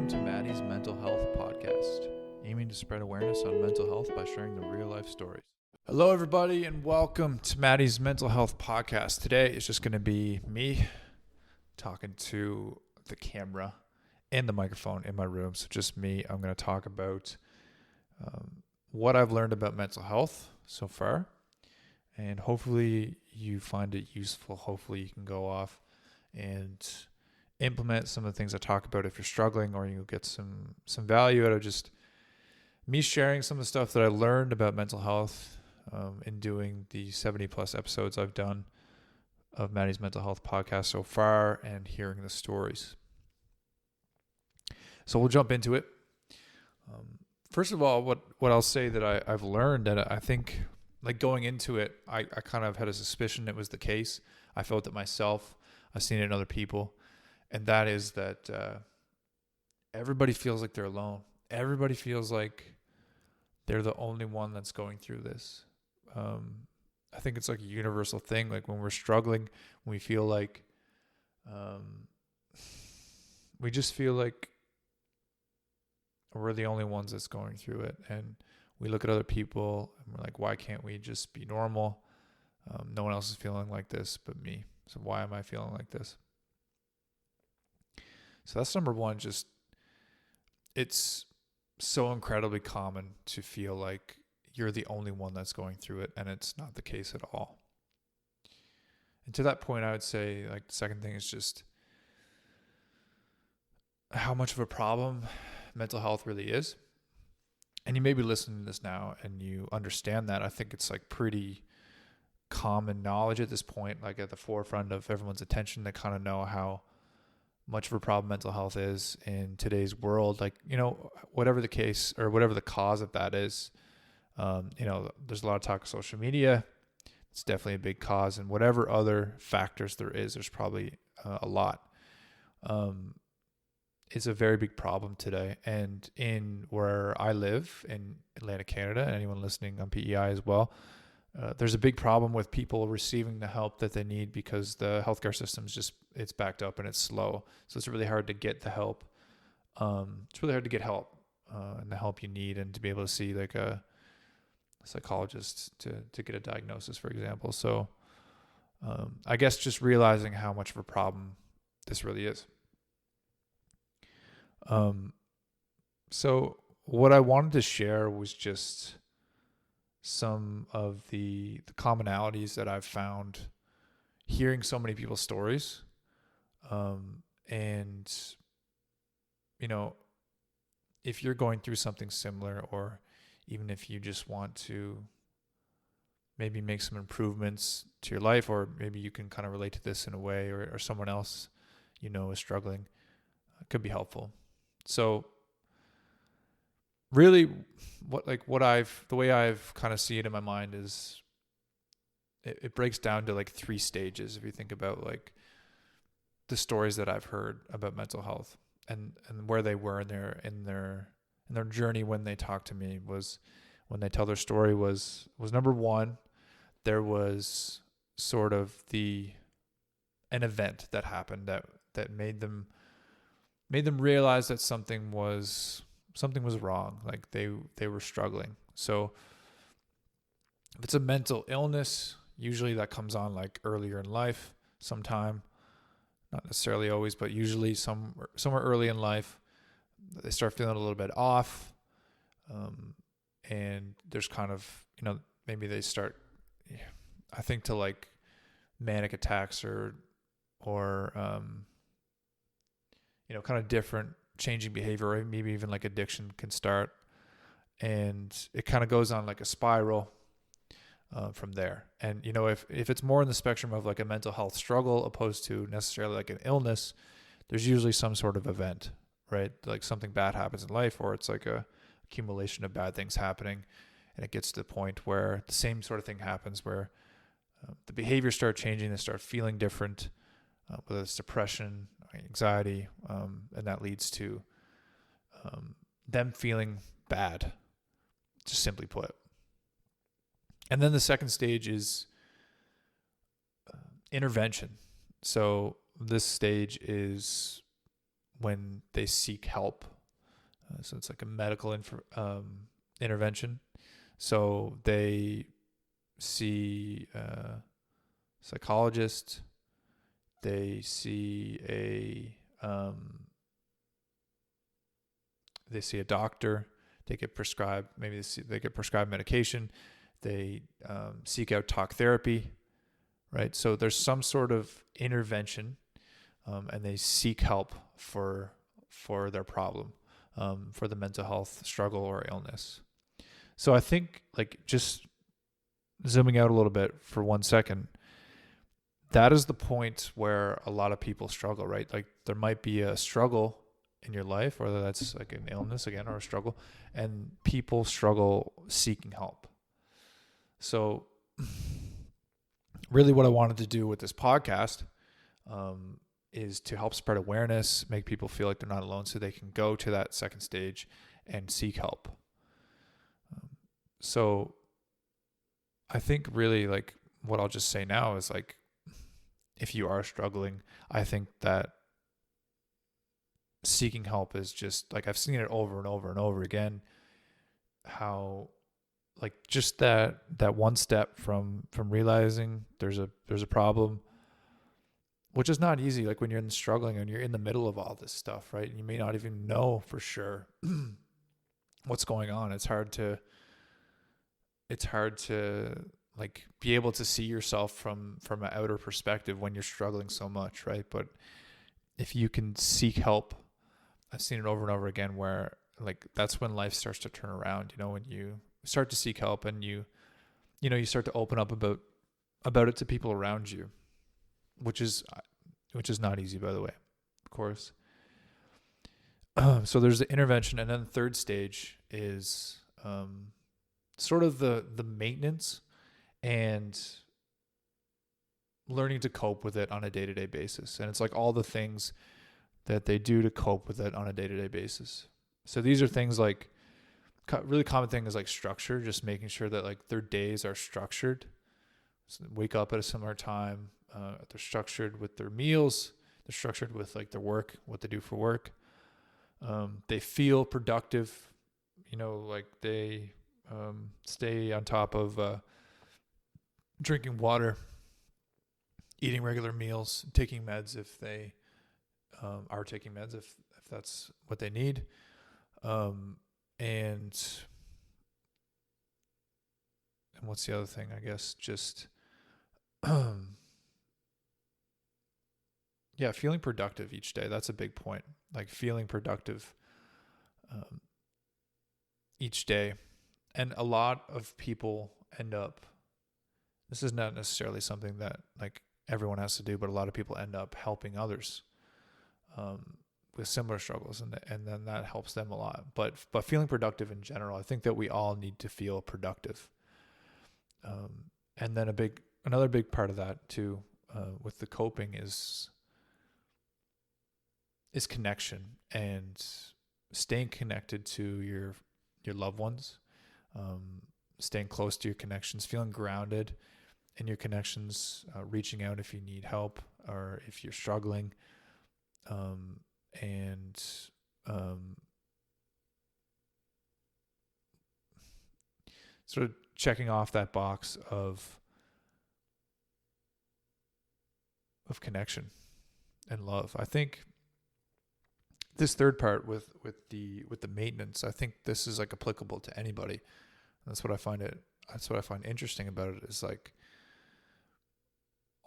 Welcome to Matty's Mental Health Podcast, aiming to spread awareness on mental health by sharing the real-life stories. Hello, everybody, and welcome to Matty's Mental Health Podcast. Today is just going to be me talking to the camera and the microphone in my room, so just me. I'm going to talk about what I've learned about mental health so far, and hopefully you find it useful. Hopefully you can go off and implement some of the things I talk about if you're struggling, or you'll get some value out of just me sharing some of the stuff that I learned about mental health in doing the 70 plus episodes I've done of Matty's Mental Health Podcast so far, and hearing the stories. So we'll jump into it. First of all, what I'll say that I've learned, and I think like going into it, I kind of had a suspicion it was the case. I felt it myself. I've seen it in other people. And that is that everybody feels like they're alone. Everybody feels like they're the only one that's going through this. I think it's like a universal thing. Like when we're struggling, we feel like we just feel like we're the only ones that's going through it. And we look at other people and we're like, why can't we just be normal? No one else is feeling like this but me. So why am I feeling like this? So that's number one. Just, it's so incredibly common to feel like you're the only one that's going through it, and it's not the case at all. And to that point, I would say, like, the second thing is just how much of a problem mental health really is. And you may be listening to this now and you understand that. I think it's like pretty common knowledge at this point, like at the forefront of everyone's attention, to kind of know how much of a problem mental health is in today's world. Like, you know, whatever the case or whatever the cause of that is, you know, there's a lot of talk of social media. It's definitely a big cause, and whatever other factors there is, there's probably a lot. It's a very big problem today. And in where I live in Atlantic, Canada, and anyone listening on PEI as well, there's a big problem with people receiving the help that they need, because the healthcare system's it's backed up and it's slow. So it's really hard to get the help. It's really hard to get help and the help you need, and to be able to see like a psychologist to get a diagnosis, for example. So I guess just realizing how much of a problem this really is. So what I wanted to share was just some of the commonalities that I've found hearing so many people's stories. And, you know, if you're going through something similar, or even if you just want to maybe make some improvements to your life, or maybe you can kind of relate to this in a way, or someone else, you know, is struggling, it could be helpful. So really the way I've kind of see it in my mind is it breaks down to like 3 stages. If you think about like the stories that I've heard about mental health, and where they were in their journey when they talked to me, was when they tell their story was number one, there was sort of an event that happened that made them realize that something was wrong. Like they were struggling. So if it's a mental illness, usually that comes on like earlier in life sometime, not necessarily always, but usually somewhere early in life, they start feeling a little bit off. And there's kind of, you know, maybe they start, I think, to like manic attacks or you know, kind of different changing behavior, or maybe even like addiction can start, and it kind of goes on like a spiral from there. And, you know, if it's more in the spectrum of like a mental health struggle opposed to necessarily like an illness, there's usually some sort of event, right? Like something bad happens in life, or it's like a accumulation of bad things happening, and it gets to the point where the same sort of thing happens, where the behaviors start changing, they start feeling different, whether it's depression, anxiety, and that leads to them feeling bad, just simply put. And then the second stage is intervention. So this stage is when they seek help So it's like a medical intervention. So they see a psychologist, they see a doctor, they get prescribed, they get prescribed medication, they seek out talk therapy, right? So there's some sort of intervention, and they seek help for their problem, for the mental health struggle or illness. So I think, like, just zooming out a little bit for 1 second, that is the point where a lot of people struggle, right? Like, there might be a struggle in your life, whether that's like an illness again or a struggle, and people struggle seeking help. So really what I wanted to do with this podcast is to help spread awareness, make people feel like they're not alone, so they can go to that second stage and seek help. So I think really, like, what I'll just say now is, like, if you are struggling, I think that seeking help is just, like, I've seen it over and over and over again, how, like, just that one step from realizing there's a problem, which is not easy. Like, when you're struggling and you're in the middle of all this stuff, right? You may not even know for sure what's going on. It's hard to like be able to see yourself from an outer perspective when you're struggling so much, right? But if you can seek help, I've seen it over and over again where, like, that's when life starts to turn around, when you start to seek help and you start to open up about it to people around you, which is not easy, by the way, of course. So there's the intervention, and then the third stage is sort of the maintenance and learning to cope with it on a day-to-day basis. And it's like all the things that they do to cope with it on a day-to-day basis. So these are things like, really common thing is like structure, just making sure that, like, their days are structured. So they wake up at a similar time. They're structured with their meals. They're structured with, like, their work, what they do for work. They feel productive, like they stay on top of drinking water, eating regular meals, taking meds if they are taking meds, if that's what they need. And what's the other thing? I guess just feeling productive each day. That's a big point. Like, feeling productive each day. And a lot of people end up, this is not necessarily something that, like, everyone has to do, but a lot of people end up helping others with similar struggles, and then that helps them a lot. But feeling productive in general, I think that we all need to feel productive. And then another big part of that too, with the coping is connection and staying connected to your loved ones, staying close to your connections, feeling grounded in your connections, reaching out if you need help or if you're struggling, and sort of checking off that box of connection and love. I think this third part with the maintenance, I think this is, like, applicable to anybody. That's what I find interesting about it, is, like,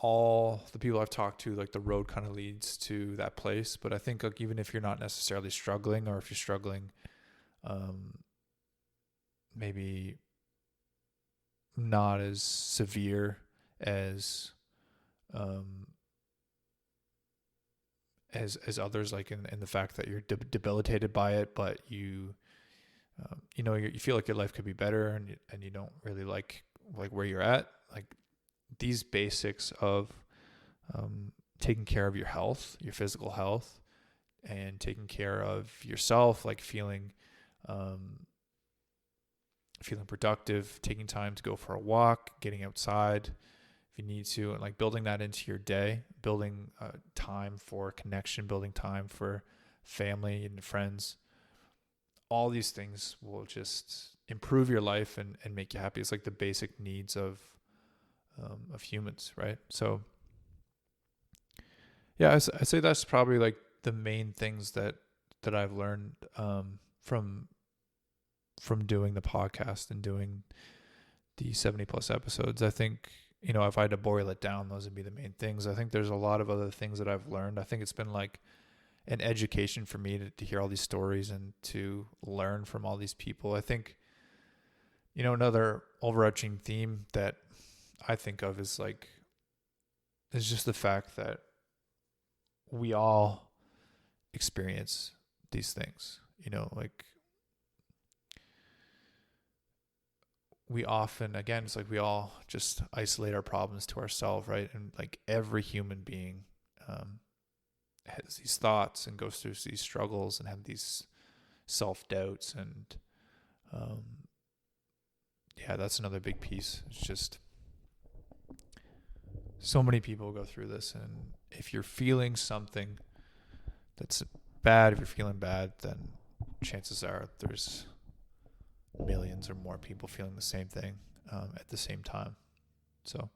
all the people I've talked to, like, the road kind of leads to that place. But I think, like, even if you're not necessarily struggling, or if you're struggling, maybe not as severe as others, like in the fact that you're debilitated by it, but you feel like your life could be better, and you don't really like where you're at. Like, these basics of taking care of your health, your physical health, and taking care of yourself, like feeling productive, taking time to go for a walk, getting outside if you need to, and, like, building that into your day, building time for connection, building time for family and friends. all these things will just improve your life and make you happy. It's like the basic needs of humans, right? So yeah, I say that's probably like the main things that I've learned from doing the podcast and doing the 70 plus episodes. I think, you know, if I had to boil it down, those would be the main things. I think there's a lot of other things that I've learned. I think it's been like an education for me to hear all these stories and to learn from all these people. I think, you know, another overarching theme that I think of is just the fact that we all experience these things, you know, like we often, again, it's like we all just isolate our problems to ourselves, right? And like every human being has these thoughts and goes through these struggles and have these self-doubts. And yeah, that's another big piece. It's just so many people go through this. And if you're feeling something that's bad, if you're feeling bad, then chances are there's millions or more people feeling the same thing at the same time. So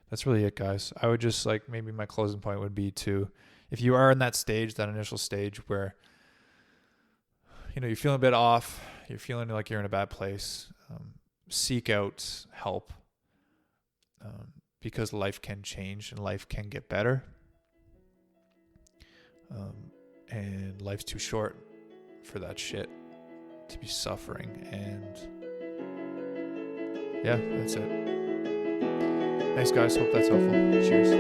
that's really it, guys. I would just like, maybe my closing point would be to, if you are in that stage, that initial stage where, you know, you're feeling a bit off, you're feeling like you're in a bad place, seek out help, because life can change and life can get better. And life's too short for that shit to be suffering. And yeah, that's it. Thanks, guys. Hope that's helpful. Cheers.